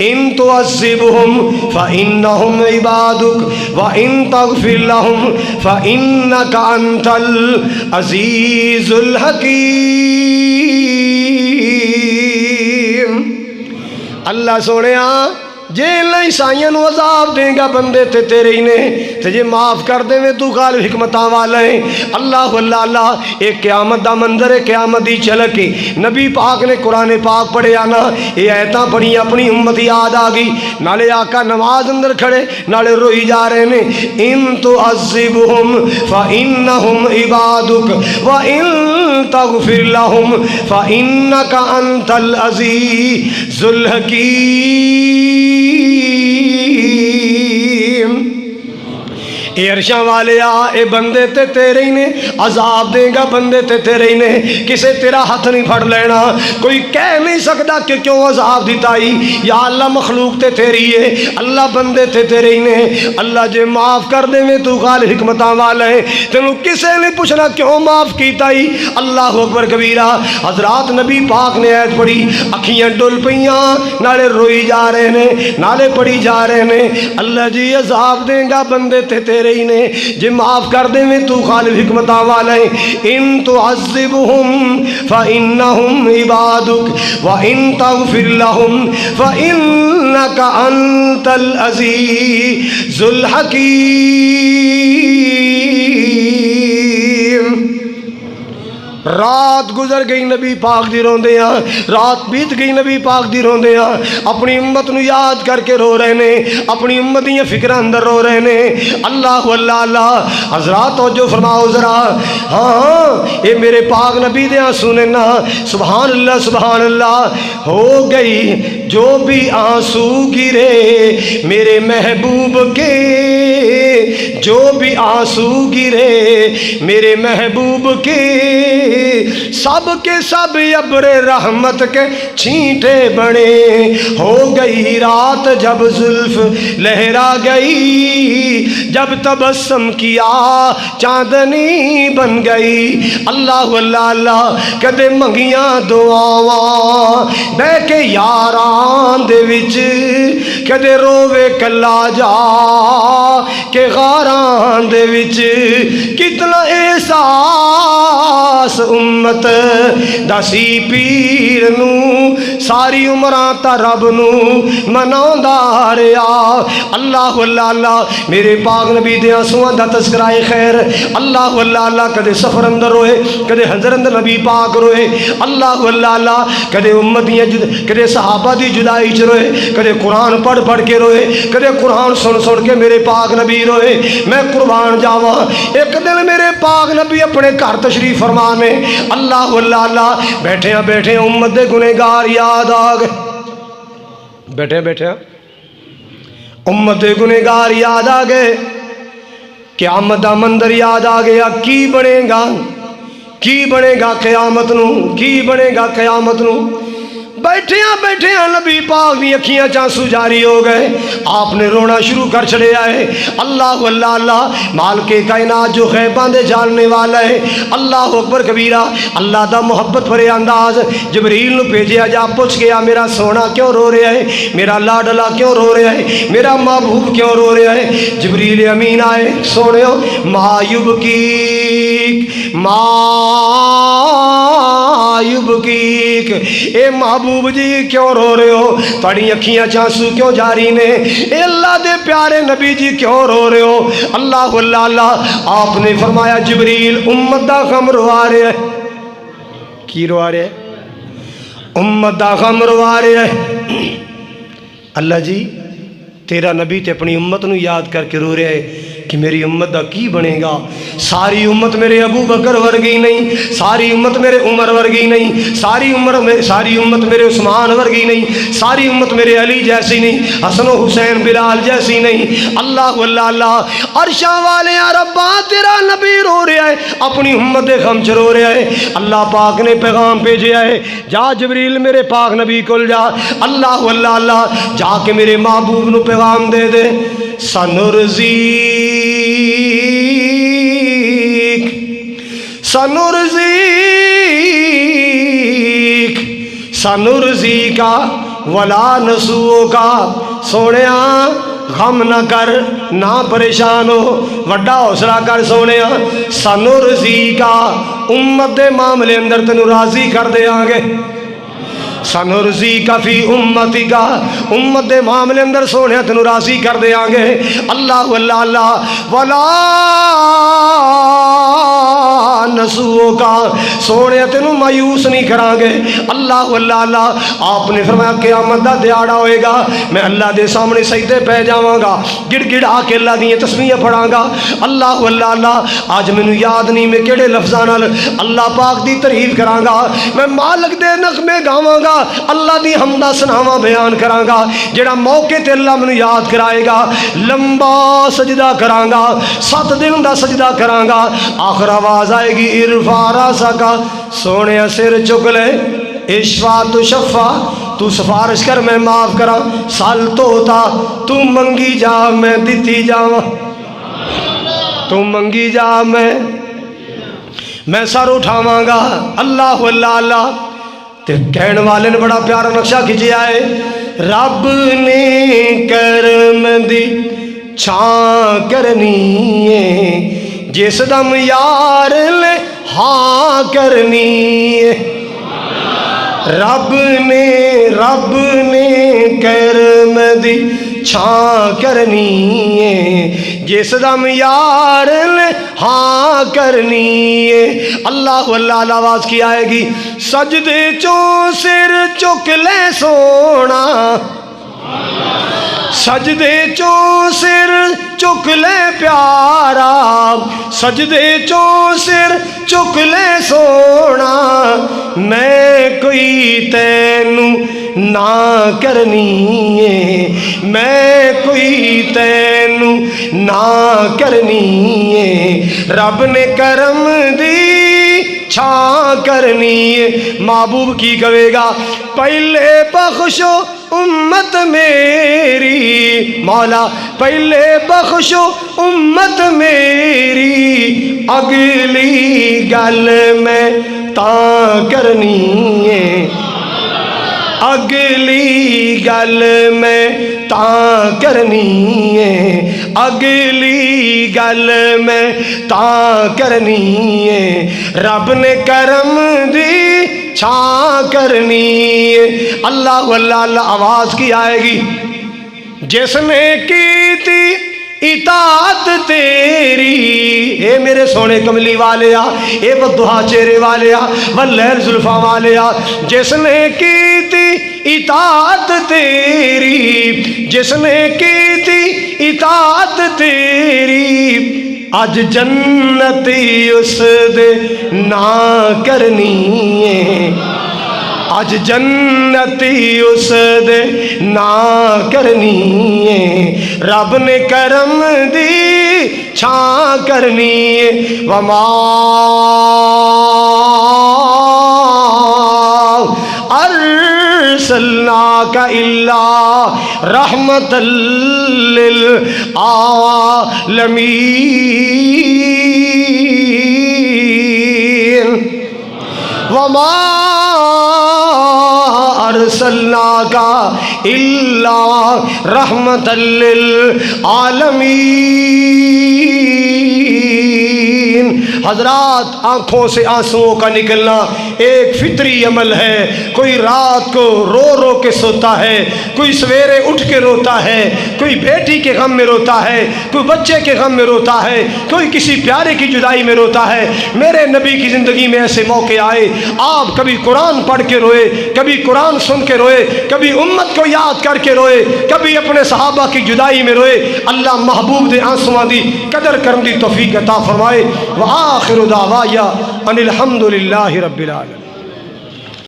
ان تعذبہم فانہم عبادک وان تغفر لہم فانک انت العزیز الحکیم۔ اللہ سونیا جے اللہ عیسائیاں نو عذاب دے گا بندے تے تیرے ہی نے، تے جے معاف کر دے میں تو غالب حکمتاں والا ہے۔ اللہ اللہ اللہ، ایک قیامت دا منظر ہے، قیامت دی جھلک ہے۔ نبی پاک نے قرآن پاک پڑھیا نا، یہ آیتاں پڑھی اپنی امت یاد آ گئی، نالے آقا نماز اندر کھڑے نالے روئی جا رہے نے، ان تعذبہم فانہم عبادک وان تغفر لہم فانک انت العزیز الحکیم۔ اے عرشاں والے آ، اے بندے تے تیرے ہی نے، عذاب دے گا بندے تے تیرے ہی نے، کسے تیرا ہاتھ نہیں پھڑ لینا، کوئی کہہ نہیں سکتا کہ کیوں عذاب دیتا ہی، یا اللہ مخلوق تے تیری ہے، اللہ بندے تے تیرے ہی نے، اللہ جے معاف کر دے میں تو غالب حکمتاں والا ہے، تینوں کسے نہیں پوچھنا کیوں معاف کیتا ہی۔ اللہ اکبر کبیرہ۔ حضرات نبی پاک نے آیت پڑھی، اکھیاں ڈل پئیاں، نالے روئی جا رہے نے، نالے پڑھی جا رہے نے، اللہ جی عذاب دے گا بندے تے تیرے ہی نے، جے معاف کر دے میں تو غالب حکمتاں والا ہے۔ ان تعذبہم فانہم عبادک وان تغفر لہم فانک انت العزیز الحکیم۔ رات گزر گئی نبی پاک دی روندے ہاں، رات بیت گئی نبی پاک دی روندے ہاں، اپنی امت نو یاد کر کے رو رہے نے، اپنی امت دیاں فکراں اندر رو رہے نے۔ اللہ اللہ اللہ، حضرات توجہ فرماؤ ذرا، ہاں اے میرے پاک نبی دیاں سنے نا، سبحان اللہ سبحان اللہ۔ ہو گئی جو بھی آنسو گرے میرے محبوب کے، جو بھی آنسو گرے میرے محبوب کے، سب کے سب ابر رحمت کے چھینٹے بنے۔ ہو گئی رات جب زلف لہرا گئی، جب تبسم کیا چاندنی بن گئی۔ اللہ اللہ اللہ، کدے منگیاں دعاواں بہ کے یاران دے وچ، کدے روے کلا جا کے غاران دے وچ، کتنا احساس امت دسی پیر نو، ساری عمراں تا رب نو مناوندا رہیا۔ اللہ اللہ اللہ، میرے پاک نبی دیاں سواں دا تذکرہ خیر۔ اللہ اللہ اللہ، کدے سفر اندر روئے، کدے حضر اندر نبی پاک روئے۔ اللہ اللہ اللہ، کدے امتیاں کدے صحابہ دی جدائی چ روئے، کدے قرآن پڑھ پڑھ کے روئے، کدے قرآن سن سن کے میرے پاک نبی روئے۔ میں قربان جاواں، ایک دن میرے پاک نبی اپنے گھر تشریف فرمانے، اللہ اللہ اللہ، بیٹھے بیٹھے امت دے گنہگار یاد آ گئے، بیٹھے بیٹھے امت دے گنہگار یاد آ گئے، قیامت دا منظر یاد آ گیا۔ کی بنے گا، کی بنے گا قیامت نو، کی بنے گا قیامت نو۔ بیٹھیاں بیٹھیاں نبی پاک دی اکھیاں چانسو جاری ہو گئے، آپ نے رونا شروع کر چھڑے آئے۔ اللہ اللہ اللہ، مالک کائنات جو غیباں دے جاننے والا ہے، اللہ اکبر کبیرہ، اللہ دا محبت بھرے انداز جبریل نو بھیجیا، جا پوچھ گیا میرا سونا کیوں رو رہا ہے، میرا لاڈلا کیوں رو رہا ہے، میرا محبوب کیوں رو رہا ہے۔ جبریل امین آئے، سونیو ما یبکیک ما یبکیک، اے محبوب جی کیوں رو رہے ہو، تھوڑی اکھیاں چانسو کیوں جاری نے، اے اللہ دے پیارے نبی جی کیوں رو رہے ہو۔ اللہ اللہ اللہ، آپ نے فرمایا جبریل امت دا غم روا رہے ہے۔ کی روا رہے ہے؟ امت دا غم روا رہے ہے۔ اللہ جی تیرا نبی تے اپنی امت نو یاد کر کے رو رہے ہے، کہ میری امت دا کی بنے گا. ساری امت میرے ابو بکر ورگی نہیں, ساری امت میرے عمر ورگی نہیں, ساری امت میرے عثمان ورگی نہیں, ساری امت میرے علی جیسی نہیں, حسن و حسین بلال جیسی نہیں. اللہ اللہ اللہ, عرشاں والے ربا تیرا نبی رو رہا ہے, اپنی امت دے غم چ رو رہا ہے. اللہ پاک نے پیغام بھیجا ہے, جا جبریل میرے پاک نبی کول جا. اللہ اللہ اللہ, جا کے میرے محبوب نو پیغام دے دے. سنرزیک ولا نسوء کا. سونیا غم نہ کر, نہ پریشان ہو, وڈا حوصلہ کر سونیا. سنرزیک, امت دے معاملے اندر تینوں راضی کر دیاں گے. سنرزیک فی امتک, امت دے معاملے اندر سونے تینوں راضی کر دیاں گے. اللہ اللہ اللہ, ولا نسوء کا, سونے تینوں مایوس نہیں کران گے. اللہ اللہ اللہ, آپ نے فرمایا قیامت دا دیہاڑا ہوئے گا, میں اللہ دے سامنے سجدے پہ جاواں گا, گڑ گڑا کے اللہ دی تسبیح پڑھاں گا. اللہ اللہ اللہ, آج مینوں یاد نہیں میں کیڑے لفظاں نال اللہ پاک دی تعریف کراں گا. میں مالک دے نغمے گاواں گا, اللہ دی حمدہ سناواں بیان کراں گا. جڑا موقع تے اللہ مینوں یاد کرائے گا, لمبا سجدہ کراں گا, 7 دن دا سجدہ کراں گا. آخر آواز آئے گی ارفع راسک, سونے سر چک لے. اشفع تشفع, تو سفارش کر میں معاف کراں. سال توتا, تو منگی جا میں دتی جاواں. تو منگی جا میں سر اٹھاواں گا. اللہ اللہ اللہ, تے کہن والے نے بڑا پیارا نقشہ کھچیا ہے. رب نے کرم دی چھاں کرنی ہے, جس دم یار لے ہاں کرنی ہے. رب نے کرم دی چھاں کرنی ہے, جس دم یار لے ہاں کرنی ہے. اللہ اللہ اللہ, آواز کی آئے گی. سجدے چوں سر چک لے سونا, سجدے چوں سر چک لے پیارا, سجدے چوں سر چک لے سونا. میں کوئی تینوں نہ کرنی ہے, میں کوئی تینوں نہ کرنی ہے. رب نے کرم دی چھاں کرنی ہے. محبوب کی کہے گا, پہلے بخشو امت میری, مولا پہلے بخشو امت میری, اگلی گل میں تاں کرنی ہے. اگلی گل میں تاں کرنی ہے, اگلی گل میں تاں کرنی ہے. رب نے کرم دی چھاں کرنی ہے. اللہ اللہ اللہ, آواز کی آئے گی. جس نے کی تھی اطاعت تیری, اے میرے سونے کملی والیا, اے والضحا چہرے والیا, واللیل زلفاں والیا, جس نے کی تھی اطاعت تیری, جس نے کی تھی اطاعت تیری, اج جنتی اس دے نا کرنی ہے. اج جنتی اس دے نا کرنی ہے. رب نے کرم دی چھاں کرنی ہے. وما ارسلناک الا رحمۃ للعالمین. وما ارسلناک الا رحمۃ للعالمین. حضرات, آنکھوں سے آنسوؤں کا نکلنا ایک فطری عمل ہے۔ کوئی رات کو رو رو کے سوتا ہے، کوئی سویرے اٹھ کے روتا ہے، کوئی بیٹی کے غم میں روتا ہے، کوئی بچے کے غم میں روتا ہے، کوئی کسی پیارے کی جدائی میں روتا ہے۔ میرے نبی کی زندگی میں ایسے موقع آئے، آپ کبھی قرآن پڑھ کے روئے، کبھی قرآن سن کے روئے، کبھی امت کو یاد کر کے روئے، کبھی اپنے صحابہ کی جدائی میں روئے۔ اللہ محبوب دے آنسواں دی قدر کرن دی توفیق عطا فرمائے۔ وآخر دعوایا ان الحمد للہ رب العالمین۔